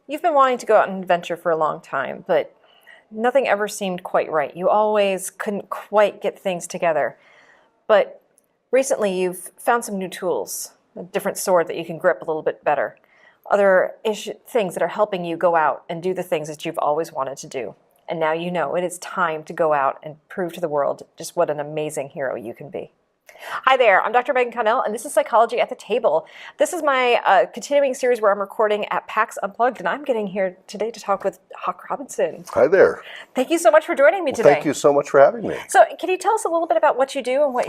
you've been wanting to go out and adventure for a long time, but nothing ever seemed quite right. You always couldn't quite get things together. But recently you've found some new tools, a different sword that you can grip a little bit better, other things that are helping you go out and do the things that you've always wanted to do. And now you know it is time to go out and prove to the world just what an amazing hero you can be. Hi there, I'm Dr. Megan Connell, and this is Psychology at the Table. This is my continuing series where I'm recording at PAX Unplugged, and I'm getting here today to talk with Hawke Robenson. Hi there. Thank you so much for joining me today. Thank you so much for having me. So, can you tell us a little bit about what you do and what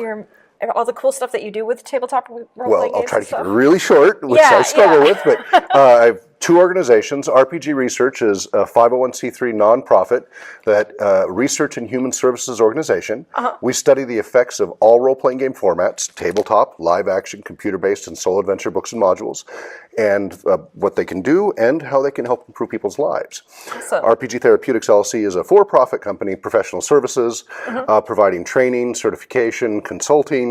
all the cool stuff that you do with tabletop role-playing games? Well, I'll try to keep it really short, which I struggle with, but I have two organizations. RPG Research is a 501c3 nonprofit that research and human services organization. We study the effects of all role-playing game formats, tabletop, live-action, computer-based, and solo adventure books and modules, and what they can do and how they can help improve people's lives. Awesome. RPG Therapeutics LLC is a for-profit company, professional services, providing training, certification, consulting,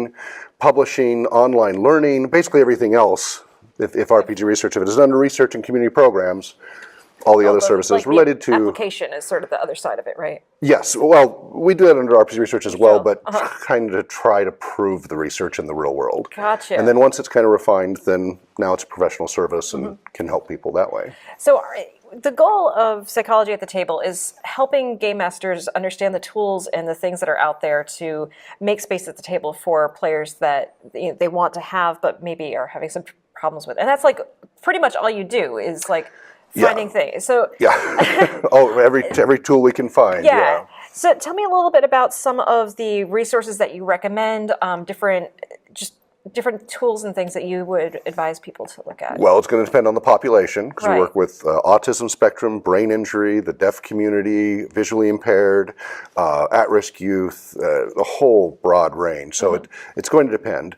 publishing, online learning, basically everything else. If RPG Research, if it is under research and community programs, all the other services related to... application is sort of the other side of it, right? Yes. Well, we do that under RPG Research as well, but kind of try to prove the research in the real world. Gotcha. And then once it's kind of refined, then now it's a professional service and can help people that way. So the goal of Psychology at the Table is helping game masters understand the tools and the things that are out there to make space at the table for players that they want to have, but maybe are having some problems with. And that's like pretty much all you do is like finding things. So every tool we can find. Yeah. So tell me a little bit about some of the resources that you recommend, different tools and things that you would advise people to look at. Well, it's going to depend on the population because we work with autism spectrum, brain injury, the deaf community, visually impaired, at-risk youth, a whole broad range. So it's going to depend.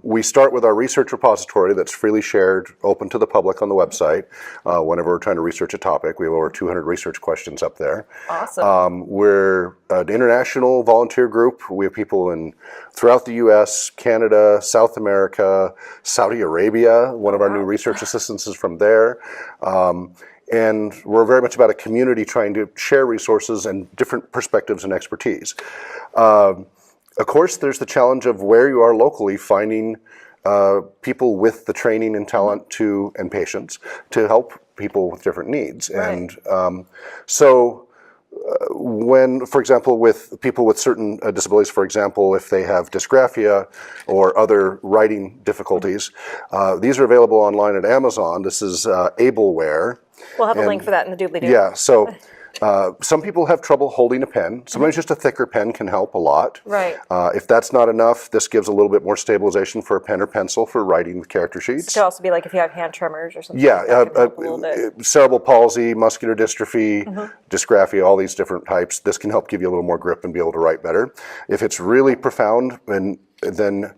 We start with our research repository that's freely shared, open to the public on the website. Whenever we're trying to research a topic, we have over 200 research questions up there. Awesome. We're an international volunteer group. We have people throughout the U.S., Canada, South America, Saudi Arabia. One of our new research assistants is from there. And we're very much about a community trying to share resources and different perspectives and expertise. Of course, there's the challenge of where you are locally finding people with the training and talent and patience to help people with different needs. And when, for example, with people with certain disabilities, for example, if they have dysgraphia or other writing difficulties, these are available online at Amazon. This is Ableware. We'll have a link for that in the doobly-doo. Yeah, so some people have trouble holding a pen. Sometimes just a thicker pen can help a lot. Right. If that's not enough, this gives a little bit more stabilization for a pen or pencil for writing the character sheets. It could also be like if you have hand tremors or something. Yeah, cerebral palsy, muscular dystrophy, dysgraphia, all these different types. This can help give you a little more grip and be able to write better. If it's really profound, then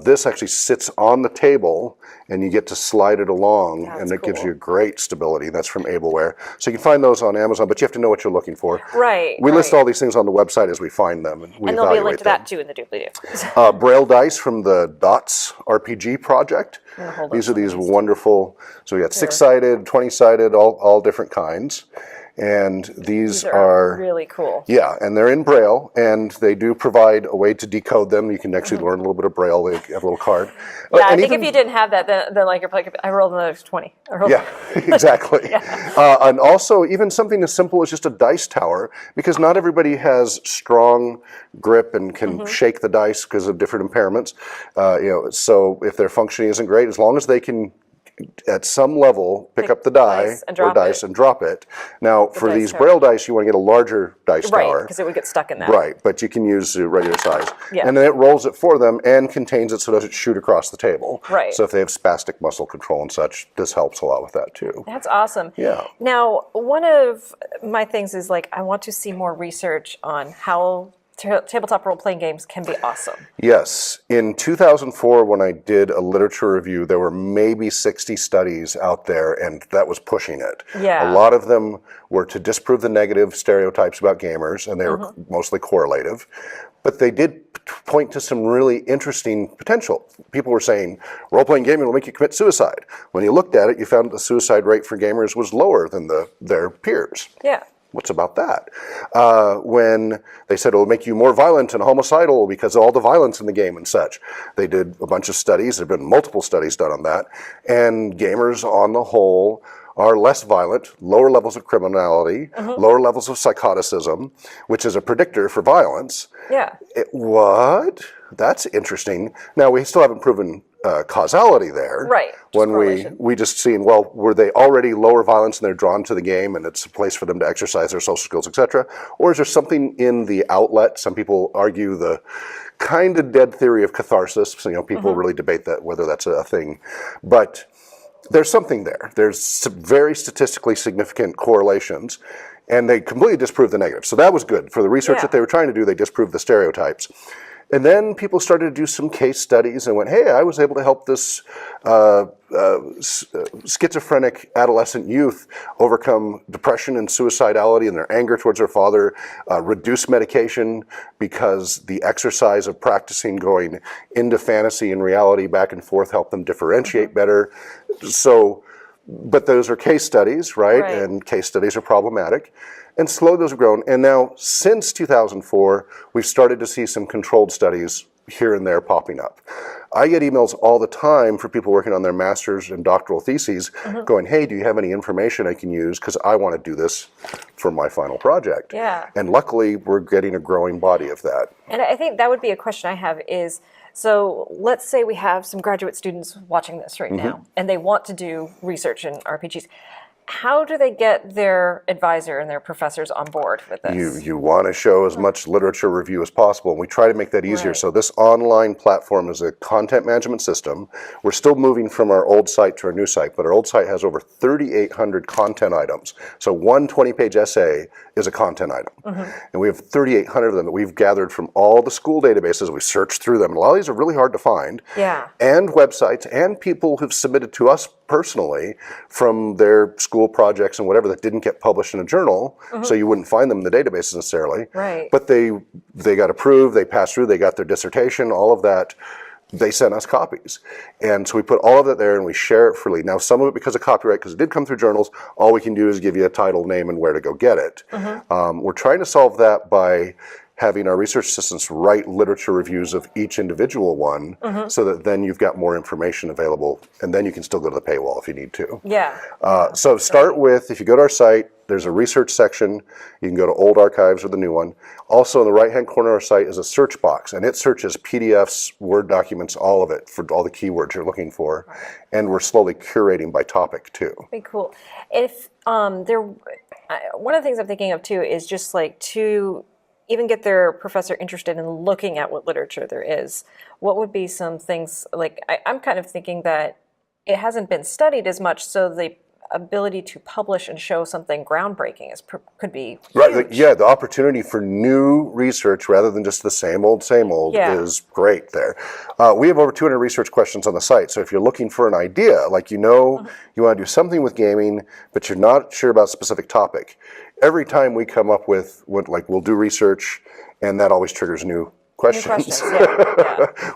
this actually sits on the table and you get to slide it along, and it gives you great stability. That's from Ableware. So you can find those on Amazon, but you have to know what you're looking for. Right. We list all these things on the website as we find them, and we there'll be a link to that too in the doobly-doo. Braille dice from the Dots RPG project. These are these wonderful, so we got 6-sided, 20-sided, all different kinds. And these are really cool. Yeah, and they're in Braille, and they do provide a way to decode them. You can actually learn a little bit of Braille. They have a little card. Yeah, I think if you didn't have that, then like I rolled another 20. Yeah, exactly. And also, even something as simple as just a dice tower, because not everybody has strong grip and can shake the dice because of different impairments. So if their functioning isn't great, as long as they can at some level pick up the dice and drop it. Now, for these Braille dice, you want to get a larger dice tower. Right, because it would get stuck in that. Right, but you can use the regular size. And then it rolls it for them and contains it so it doesn't shoot across the table. Right. So if they have spastic muscle control and such, this helps a lot with that too. That's awesome. Yeah. Now, one of my things is like I want to see more research on how tabletop role-playing games can be awesome. Yes. In 2004, when I did a literature review, there were maybe 60 studies out there, and that was pushing it. Yeah. A lot of them were to disprove the negative stereotypes about gamers, and they were mostly correlative. But they did point to some really interesting potential. People were saying, role-playing gaming will make you commit suicide. When you looked at it, you found the suicide rate for gamers was lower than their peers. Yeah. What's about that? When they said it will make you more violent and homicidal because of all the violence in the game and such. They did a bunch of studies. There have been multiple studies done on that. And gamers on the whole are less violent, lower levels of criminality, lower levels of psychoticism, which is a predictor for violence. Yeah. What? That's interesting. Now, we still haven't proven causality there. Right. When we just seen, well, were they already lower violence and they're drawn to the game and it's a place for them to exercise their social skills, etc.? Or is there something in the outlet? Some people argue the kind of dead theory of catharsis. So, people really debate that, whether that's a thing. But there's something there. There's some very statistically significant correlations, and they completely disproved the negative. So that was good. For the research that they were trying to do, they disproved the stereotypes. And then people started to do some case studies and went, hey, I was able to help this schizophrenic adolescent youth overcome depression and suicidality and their anger towards their father, reduce medication because the exercise of practicing going into fantasy and reality back and forth helped them differentiate better. So, but those are case studies, right? And case studies are problematic. And slowly those have grown. And now, since 2004, we've started to see some controlled studies here and there popping up. I get emails all the time for people working on their master's and doctoral theses going, hey, do you have any information I can use? Because I want to do this for my final project. Yeah. And luckily, we're getting a growing body of that. And I think that would be a question I have is, so let's say we have some graduate students watching this right now, and they want to do research in RPGs. How do they get their advisor and their professors on board with this? You want to show as much literature review as possible, and we try to make that easier. So this online platform is a content management system. We're still moving from our old site to our new site, but our old site has over 3,800 content items. So one 20-page essay is a content item. And we have 3,800 of them that we've gathered from all the school databases. We searched through them. And a lot of these are really hard to find. Yeah. And websites and people who've submitted to us personally from their school projects and whatever that didn't get published in a journal, so you wouldn't find them in the database necessarily. Right. But they got approved, they passed through, they got their dissertation, all of that. They sent us copies. And so we put all of that there and we share it freely. Now, some of it because of copyright, because it did come through journals, all we can do is give you a title, name, and where to go get it. We're trying to solve that by having our research assistants write literature reviews of each individual one so that then you've got more information available, and then you can still go to the paywall if you need to. Yeah. So start with, if you go to our site, there's a research section. You can go to old archives or the new one. Also in the right-hand corner of our site is a search box, and it searches PDFs, Word documents, all of it for all the keywords you're looking for. And we're slowly curating by topic too. Very cool. If one of the things I'm thinking of too is just like to even get their professor interested in looking at what literature there is, what would be some things, like I'm kind of thinking that it hasn't been studied as much, so the ability to publish and show something groundbreaking could be huge. Right, the opportunity for new research rather than just the same old is great there. We have over 200 research questions on the site, so if you're looking for an idea, like you want to do something with gaming, but you're not sure about a specific topic, every time we come up with, we'll do research, and that always triggers new questions.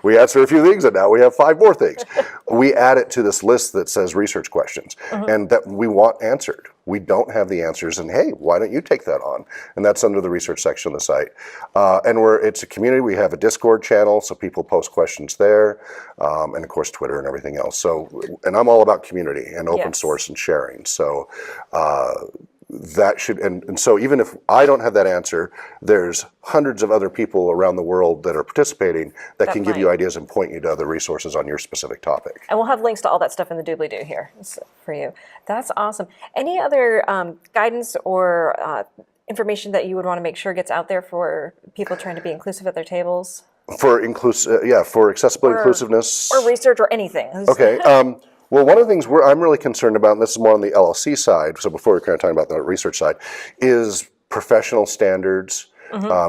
We answer a few things, and now we have 5 more things. We add it to this list that says research questions, and that we want answered. We don't have the answers, and hey, why don't you take that on? And that's under the research section of the site. And it's a community. We have a Discord channel, so people post questions there, and of course Twitter and everything else. So, and I'm all about community and open source and sharing. So. That should, and so even if I don't have that answer, there's hundreds of other people around the world that are participating that can give you ideas and point you to other resources on your specific topic. And we'll have links to all that stuff in the doobly-doo here for you. That's awesome. Any other guidance or information that you would want to make sure gets out there for people trying to be inclusive at their tables? For accessibility, inclusiveness. Or research or anything. Okay. Well, one of the things I'm really concerned about, and this is more on the LLC side, so before we're kind of talking about the research side, is professional standards,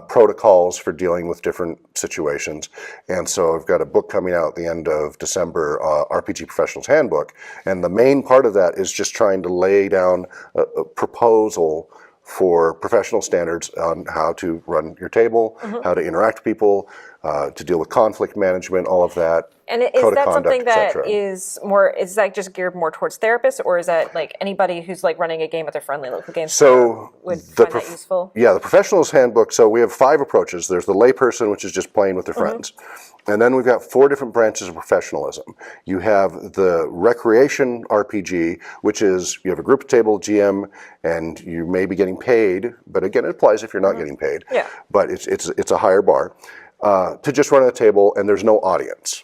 protocols for dealing with different situations. And so I've got a book coming out at the end of December, RPG Professionals Handbook, and the main part of that is just trying to lay down a proposal for professional standards on how to run your table, how to interact with people, to deal with conflict management, all of that. And is code of that conduct, something that etc. is that just geared more towards therapists, or is that like anybody who's like running a game at their friendly local game store would find that useful? Yeah, the Professionals Handbook, so we have 5 approaches. There's the layperson, which is just playing with their friends. And then we've got 4 different branches of professionalism. You have the recreation RPG, which is you have a group table, GM, and you may be getting paid, but again, it applies if you're not getting paid. Yeah. But it's a higher bar. To just run a table and there's no audience.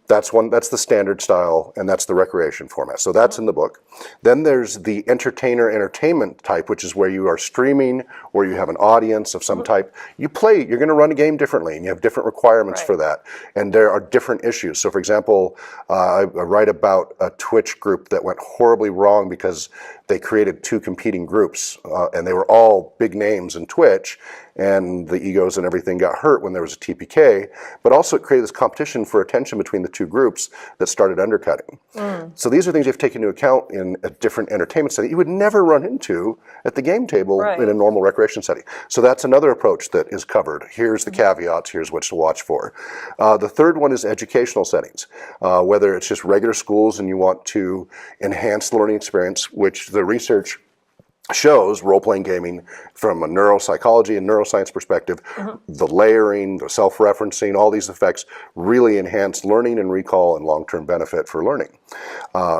That's the standard style, and that's the recreation format. So that's in the book. Then there's the entertainment type, which is where you are streaming or you have an audience of some type. You're going to run a game differently, and you have different requirements for that. And there are different issues. So for example, I write about a Twitch group that went horribly wrong because they created 2 competing groups, and they were all big names in Twitch, and the egos and everything got hurt when there was a TPK, but also it created this competition for attention between the 2 groups that started undercutting. So these are things you have to take into account in a different entertainment setting you would never run into at the game table in a normal recreation setting. So that's another approach that is covered. Here's the caveats, here's what to watch for. The third one is educational settings, whether it's just regular schools and you want to enhance the learning experience, which the research shows role-playing gaming from a neuropsychology and neuroscience perspective, the layering, the self-referencing, all these effects really enhance learning and recall and long-term benefit for learning.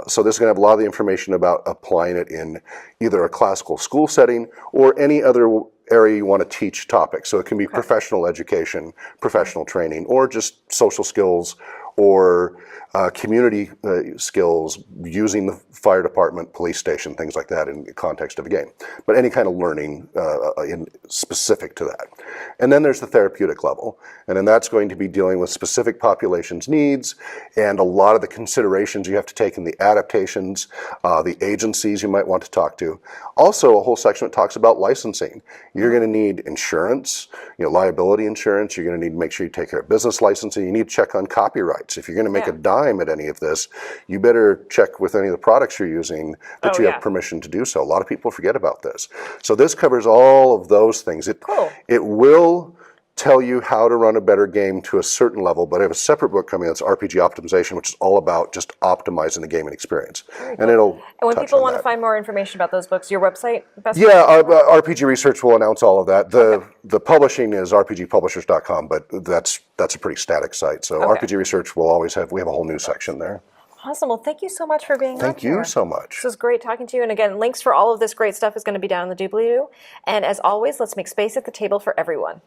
So this is going to have a lot of the information about applying it in either a classical school setting or any other area you want to teach topics. So it can be professional education, professional training, or just social skills or community skills using the fire department, police station, things like that in the context of a game. But any kind of learning specific to that. And then there's the therapeutic level. And then that's going to be dealing with specific populations' needs and a lot of the considerations you have to take in the adaptations, the agencies you might want to talk to. Also, a whole section that talks about licensing. You're going to need insurance, liability insurance. You're going to need to make sure you take care of business licensing. You need to check on copyrights. If you're going to make a dime at any of this, you better check with any of the products you're using that you have permission to do so. A lot of people forget about this. So this covers all of those things. It will tell you how to run a better game to a certain level, but I have a separate book coming that's RPG Optimization, which is all about just optimizing the gaming experience. And when people want to find more information about those books, your website? RPG Research will announce all of that. The publishing is rpgpublishers.com, but that's a pretty static site. So RPG Research will always we have a whole new section there. Awesome. Well, thank you so much for being on here. Thank you so much. This was great talking to you. And again, links for all of this great stuff is going to be down in the doobly-doo. And as always, let's make space at the table for everyone.